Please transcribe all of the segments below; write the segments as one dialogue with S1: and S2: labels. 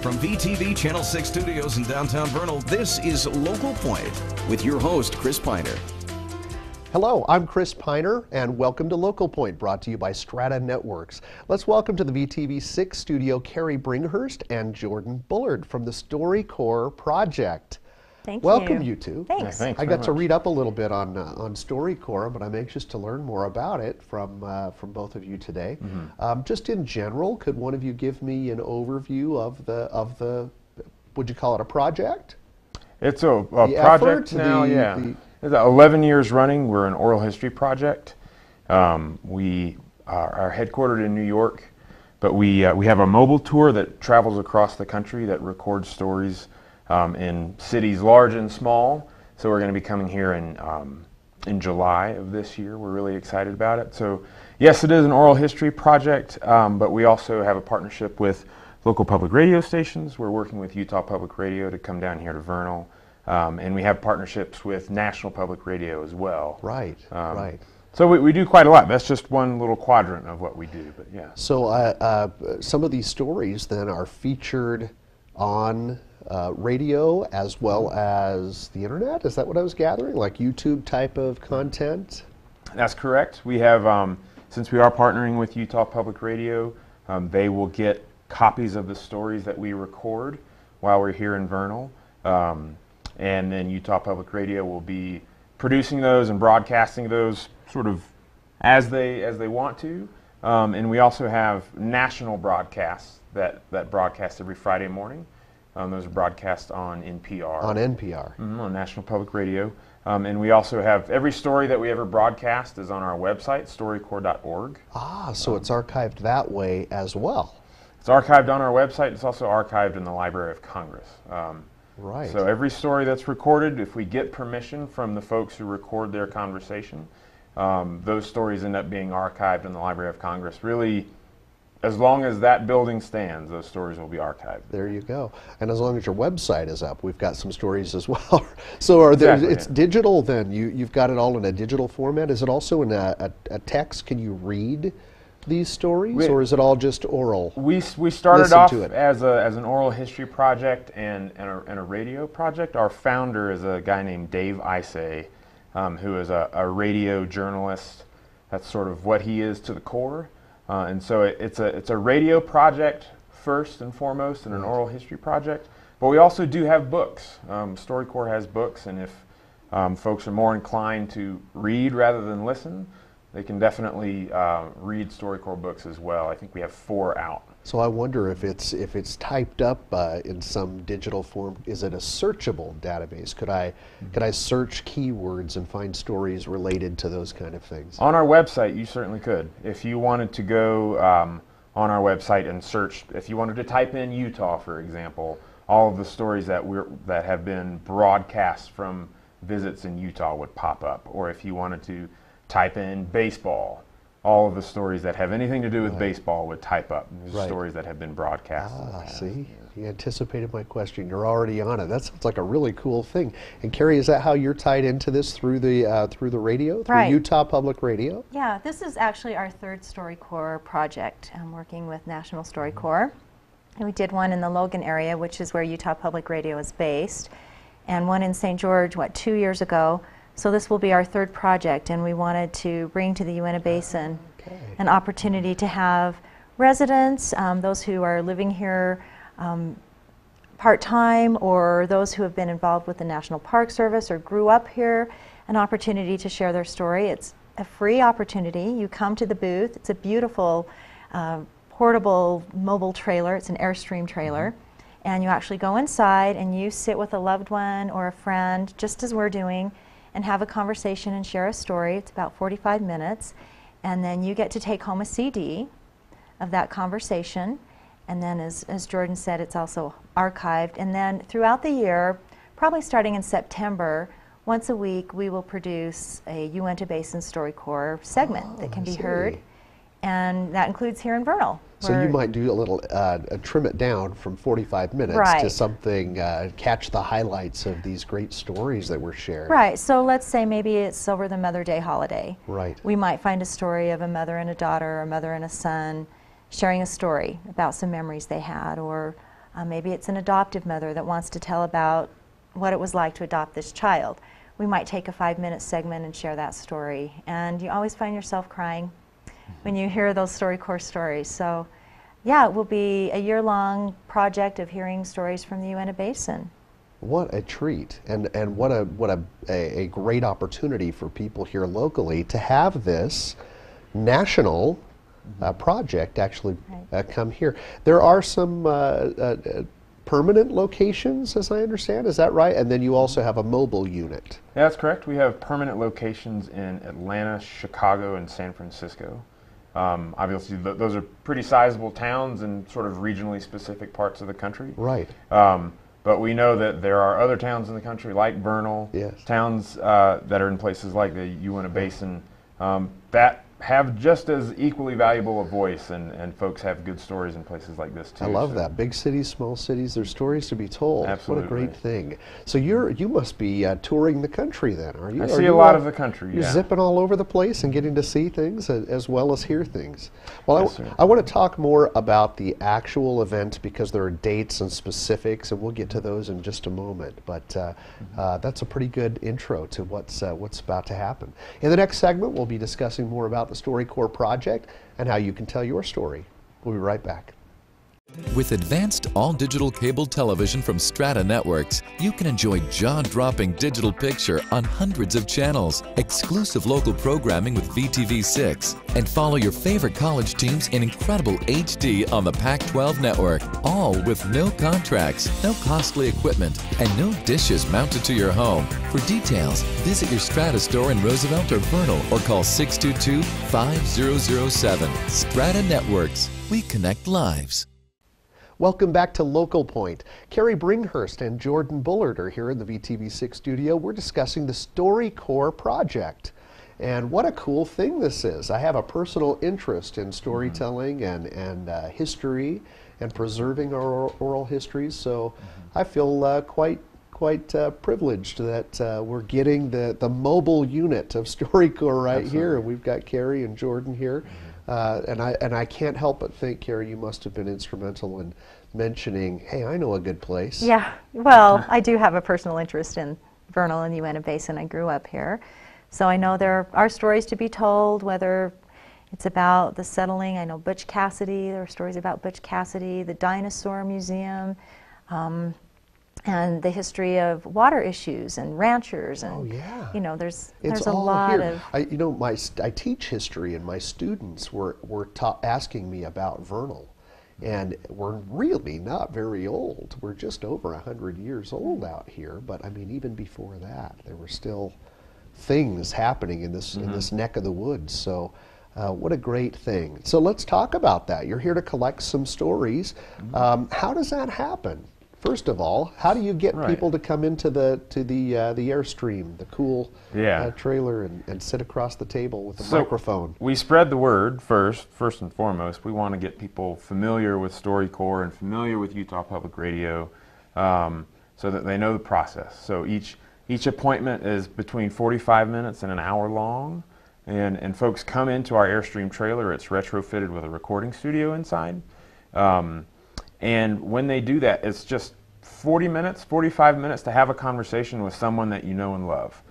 S1: From VTV Channel 6 Studios in downtown Vernal, this is Local Point with your host, Chris Piner.
S2: Hello, I'm Chris Piner, and welcome to Local Point, brought to you by Strata Networks. Let's welcome to the VTV 6 studio Carrie Bringhurst and Jordan Bullard from the StoryCorps project.
S3: Thank you.
S2: Welcome, you two.
S3: Thanks.
S4: Thanks
S2: I
S4: very
S2: got to
S4: much.
S2: read up a little bit on StoryCorps, but I'm anxious to learn more about it from both of you today. Just in general, could one of you give me an overview of the would you call it a project?
S4: It's a
S2: The
S4: project
S2: effort,
S4: now,
S2: the-
S4: It's 11 years running. We're an oral history project. We are headquartered in New York, but we have a mobile tour that travels across the country that records stories in cities large and small. So we're going to be coming here in July of this year. We're really excited about it. So yes, it is an oral history project, but we also have a partnership with local public radio stations. We're working with Utah Public Radio to come down here to Vernal. And we have partnerships with National Public Radio as well.
S2: Right, right.
S4: So we do quite a lot. That's just one little quadrant of what we do, but yeah.
S2: So some of these stories then are featured on radio as well as the internet? Is that what I was gathering? Like YouTube type of content?
S4: That's correct. We have, since we are partnering with Utah Public Radio, they will get copies of the stories that we record while we're here in Vernal. And then Utah Public Radio will be producing those and broadcasting those sort of as they want to. And we also have national broadcasts that broadcast every Friday morning. Those are broadcast on NPR.
S2: On NPR.
S4: On National Public Radio. And we also have every story that we ever broadcast is on our website, StoryCorps.org.
S2: Ah, so it's archived that way as well.
S4: It's archived on our website. It's also archived in the Library of Congress.
S2: Right.
S4: So every story that's recorded, if we get permission from the folks who record their conversation, those stories end up being archived in the Library of Congress. Really, as long as that building stands, those stories will be archived.
S2: There you go. And as long as your website is up, we've got some stories as well. So are there,
S4: Exactly,
S2: it's
S4: yeah.
S2: digital then? You've got it all in a digital format. Is it also in a text? Can you read these stories, or is it all just oral?
S4: We started
S2: Listen
S4: off
S2: to it.
S4: as an oral history project and a radio project. Our founder is a guy named Dave Isay, who is a radio journalist. That's sort of what he is to the core. And so it's a radio project first and foremost, and an oral history project. But we also do have books. StoryCorps has books, and if folks are more inclined to read rather than listen, they can definitely read StoryCorps books as well. I think we have 4 out.
S2: So I wonder if it's typed up in some digital form. Is it a searchable database? Could I search keywords and find stories related to those kind of things?
S4: On our website, you certainly could. If you wanted to go on our website and search, if you wanted to type in Utah, for example, all of the stories that have been broadcast from visits in Utah would pop up. Or if you wanted to type in baseball, all of the stories that have anything to do with baseball would type up. These are stories that have been broadcast.
S2: Ah, see, you anticipated my question. You're already on it. That sounds like a really cool thing. And Carrie, is that how you're tied into this through the radio, through
S3: Right.
S2: Utah Public Radio?
S3: Yeah, this is actually our 3rd StoryCorps project. I'm working with National StoryCorps. And we did one in the Logan area, which is where Utah Public Radio is based, and one in St. George, 2 years ago. So this will be our 3rd project, and we wanted to bring to the Uintah Basin an opportunity to have residents, those who are living here part-time, or those who have been involved with the National Park Service or grew up here, an opportunity to share their story. It's a free opportunity. You come to the booth. It's a beautiful portable mobile trailer. It's an Airstream trailer. And you actually go inside and you sit with a loved one or a friend, just as we're doing, and have a conversation and share a story. It's about 45 minutes. And then you get to take home a CD of that conversation. And then as Jordan said, it's also archived. And then throughout the year, probably starting in September, once a week we will produce a Uintah Basin StoryCorps segment that can be heard. And that includes here in Vernal.
S2: So you might do a little, trim it down from 45 minutes to something, catch the highlights of these great stories that were shared.
S3: Right, so let's say maybe it's over the Mother Day holiday.
S2: Right.
S3: We might find a story of a mother and a daughter, or a mother and a son, sharing a story about some memories they had, or Maybe it's an adoptive mother that wants to tell about what it was like to adopt this child. We might take a 5-minute segment and share that story. And you always find yourself crying when you hear those StoryCorps stories. So yeah, it will be a year-long project of hearing stories from the Uintah Basin.
S2: What a treat, and what a great opportunity for people here locally to have this national project actually come here. There are some permanent locations, as I understand. Is that right? And then you also have a mobile unit.
S4: Yeah, that's correct. We have permanent locations in Atlanta, Chicago, and San Francisco. Obviously, those are pretty sizable towns in sort of regionally specific parts of the country.
S2: Right.
S4: But we know that there are other towns in the country, like Vernal, towns that are in places like the Uintah Basin, that have just as equally valuable a voice, and folks have good stories in places like this too.
S2: I love that. Big cities, small cities, there's stories to be told.
S4: Absolutely.
S2: What a great thing. So you must be touring the country then, are you?
S4: I see a lot of the country,
S2: You're zipping all over the place and getting to see things as well as hear things. Well,
S4: Yes,
S2: I want to talk more about the actual event because there are dates and specifics, and we'll get to those in just a moment. But that's a pretty good intro to what's about to happen. In the next segment, we'll be discussing more about the StoryCorps project and how you can tell your story. We'll be right back.
S5: With advanced all-digital cable television from Strata Networks, you can enjoy jaw-dropping digital picture on hundreds of channels, exclusive local programming with VTV6, and follow your favorite college teams in incredible HD on the Pac-12 network, all with no contracts, no costly equipment, and no dishes mounted to your home. For details, visit your Strata store in Roosevelt or Vernal or call 622-5007. Strata Networks. We connect lives.
S2: Welcome back to Local Point. Carrie Bringhurst and Jordan Bullard are here in the VTV6 studio. We're discussing the StoryCorps project. And what a cool thing this is. I have a personal interest in storytelling and history and preserving our oral histories, so I feel quite privileged that we're getting the mobile unit of StoryCorps right here. We've got Carrie and Jordan here. And I can't help but think, Carrie, you must have been instrumental in mentioning, hey, I know a good place.
S3: Yeah, well, I do have a personal interest in Vernal and Uintah Basin. I grew up here. So I know there are stories to be told, whether it's about the settling. I know Butch Cassidy, there are stories about Butch Cassidy, the Dinosaur Museum, and the history of water issues and ranchers, and you know, there's a lot of.
S2: I teach history, and my students were asking me about Vernal, and we're really not very old. We're just over 100 years old out here, but I mean, even before that, there were still things happening in this neck of the woods. So. What a great thing. So let's talk about that. You're here to collect some stories. How does that happen? First of all, how do you get people to come into the Airstream, the cool trailer, and sit across the table with a microphone?
S4: We spread the word first and foremost. We want to get people familiar with StoryCorps and familiar with Utah Public Radio, so that they know the process. So each appointment is between 45 minutes and an hour long, and folks come into our Airstream trailer. It's retrofitted with a recording studio inside. And when they do that, it's just 40 minutes, 45 minutes to have a conversation with someone that you know and love.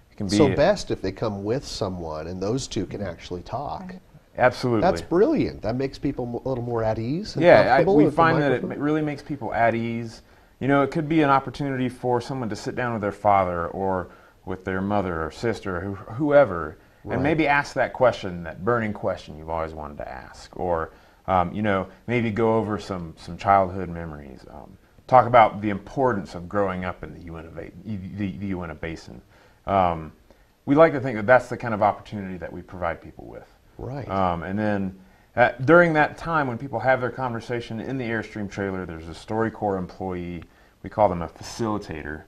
S4: It can be
S2: so best if they come with someone and those two can actually talk.
S4: Absolutely.
S2: That's brilliant. That makes people a little more at ease and
S4: yeah,
S2: comfortable.
S4: We find that it really makes people at ease. You know, it could be an opportunity for someone to sit down with their father or with their mother or sister or whoever, and maybe ask that question, that burning question you've always wanted to ask, or you know, maybe go over some childhood memories. Talk about the importance of growing up in the Uintah Basin. We like to think that that's the kind of opportunity that we provide people with.
S2: Right.
S4: And then during that time when people have their conversation in the Airstream trailer, there's a StoryCorps employee. We call them a facilitator.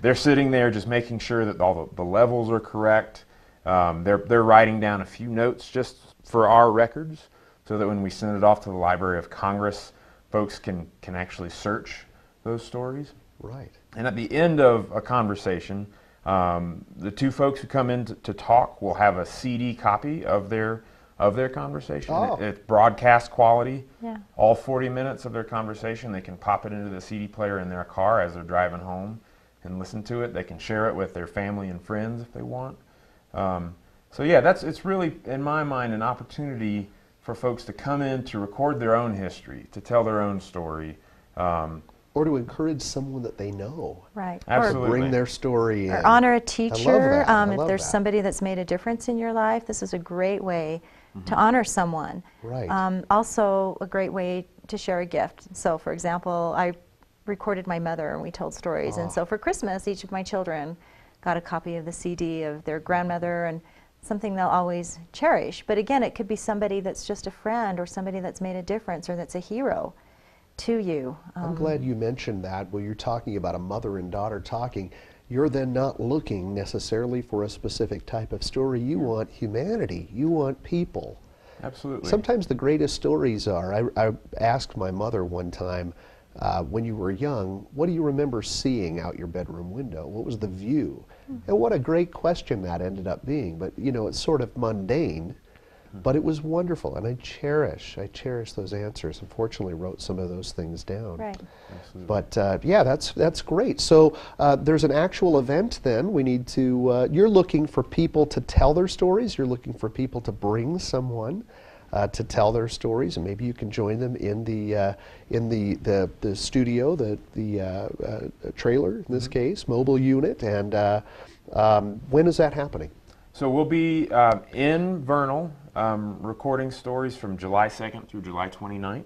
S4: They're sitting there just making sure that all the levels are correct. They're writing down a few notes just for our records, so that when we send it off to the Library of Congress, folks can actually search those stories.
S2: Right.
S4: And at the end of a conversation, the two folks who come in to talk will have a CD copy of their of their conversation.
S2: Oh.
S4: It's broadcast quality.
S3: Yeah.
S4: All 40 minutes of their conversation, they can pop it into the CD player in their car as they're driving home and listen to it. They can share it with their family and friends if they want. So yeah, it's really, in my mind, an opportunity for folks to come in to record their own history, to tell their own story.
S2: Or to encourage someone that they know.
S3: Right.
S4: Absolutely.
S2: Or bring their story in.
S3: Or honor a teacher.
S2: I
S3: If
S2: love
S3: there's
S2: that.
S3: somebody that's made a difference in your life, this is a great way to honor someone.
S2: Right.
S3: Also a great way to share a gift. So for example, I recorded my mother and we told stories. And so for Christmas, each of my children got a copy of the CD of their grandmother, and something they'll always cherish. But again, it could be somebody that's just a friend or somebody that's made a difference or that's a hero to you.
S2: I'm glad you mentioned that. When you're talking about a mother and daughter talking, you're then not looking necessarily for a specific type of story. You want humanity. You want people.
S4: Absolutely.
S2: Sometimes the greatest stories are, I asked my mother one time, when you were young, what do you remember seeing out your bedroom window? What was the view? And what a great question that ended up being. But you know, it's sort of mundane, but it was wonderful, and I cherish those answers. Unfortunately, wrote some of those things down.
S3: Right.
S2: But yeah, that's great. So there's an actual event then. We need to, you're looking for people to tell their stories. You're looking for people to bring someone to tell their stories, and maybe you can join them in the studio, the trailer in this case, mobile unit. And when is that happening?
S4: So we'll be in Vernal recording stories from July 2nd through July 29th.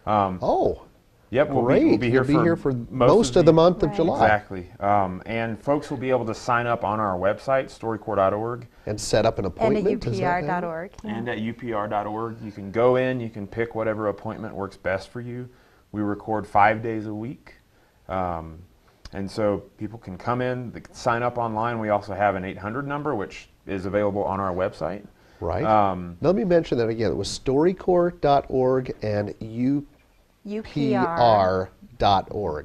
S2: Oh.
S4: Yep,
S2: Great.
S4: we'll be here
S2: for most of the month of
S3: Right.
S2: July.
S4: Exactly. And folks will be able to sign up on our website, StoryCorps.org.
S2: And set up an
S3: And
S2: appointment.
S3: at
S2: is that how-
S3: upr.org.
S4: And at upr.org. You can go in, you can pick whatever appointment works best for you. We record 5 days a week. And so people can come in, they can sign up online. We also have an 800 number, which is available on our website.
S2: Right. Let me mention that again. It was StoryCorps.org and UPR.org.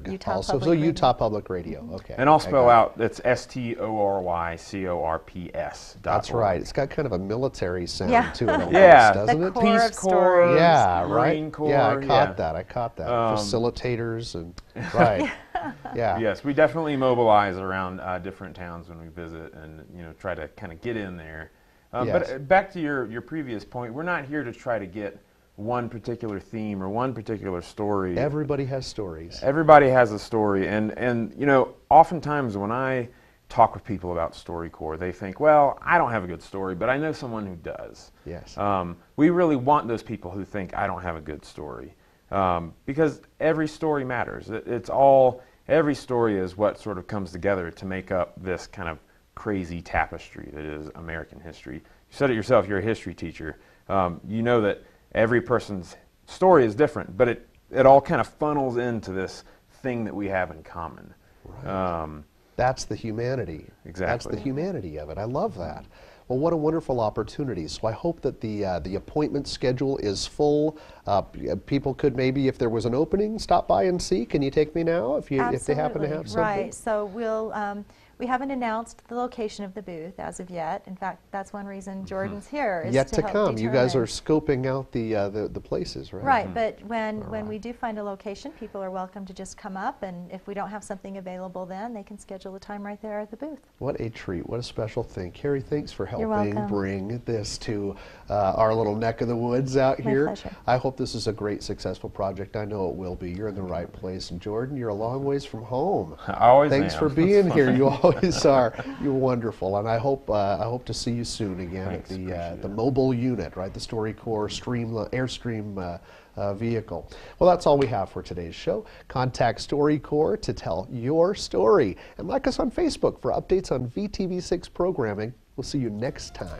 S3: Utah
S2: also,
S3: Public
S2: so
S3: Radio.
S2: Utah Public Radio. Okay.
S4: And I'll
S2: I
S4: spell
S2: got it.
S4: out, it's StoryCorps.
S2: That's right. It's got kind of a military sound
S3: Yeah.
S2: to it, almost,
S4: Yeah.
S2: doesn't
S3: The
S2: it?
S3: core
S4: Peace
S3: of
S4: Corps,
S3: stories.
S2: Yeah,
S4: Marine
S2: right.
S4: Corps.
S2: Yeah, I caught that. I caught that. Facilitators and right. Yeah.
S4: Yes, we definitely mobilize around different towns when we visit, and try to kind of get in there.
S2: Yes.
S4: But back to your previous point, we're not here to try to get one particular theme or one particular story.
S2: Everybody has stories.
S4: Everybody has a story, and oftentimes when I talk with people about StoryCorps, they think, well, I don't have a good story, but I know someone who does.
S2: Yes.
S4: We really want those people who think I don't have a good story, because every story matters. Every story is what sort of comes together to make up this kind of crazy tapestry that is American history. You said it yourself, you're a history teacher. You know that every person's story is different, but it all kind of funnels into this thing that we have in common.
S2: Right. That's the humanity.
S4: Exactly.
S2: That's the humanity of it. I love that. Well, what a wonderful opportunity. So I hope that the appointment schedule is full. People could maybe, if there was an opening, stop by and see. Can you take me now if they happen to have something?
S3: Right. So we haven't announced the location of the booth as of yet. In fact, that's one reason Jordan's here. Is
S2: Yet to
S3: help
S2: come. You guys are
S3: determine.
S2: scoping out the places, right?
S3: Right, but when
S2: right.
S3: we do find a location, people are welcome to just come up, and if we don't have something available then, they can schedule a time right there at the booth.
S2: What a treat. What a special thing. Carrie, thanks for
S3: You're
S2: helping
S3: welcome.
S2: bring this to our little neck of the woods out
S3: My
S2: here.
S3: pleasure.
S2: I hope this is a great, successful project. I know it will be. You're in the right place. And Jordan, you're a long ways from home.
S4: I always
S2: Thanks
S4: am.
S2: for being here. You always are. You're wonderful. And I hope to see you soon again
S4: Thanks,
S2: at
S4: appreciate
S2: the
S4: it.
S2: mobile unit, right? The StoryCorps Airstream vehicle. Well, that's all we have for today's show. Contact StoryCorps to tell your story. And like us on Facebook for updates on VTV6 programming. We'll see you next time.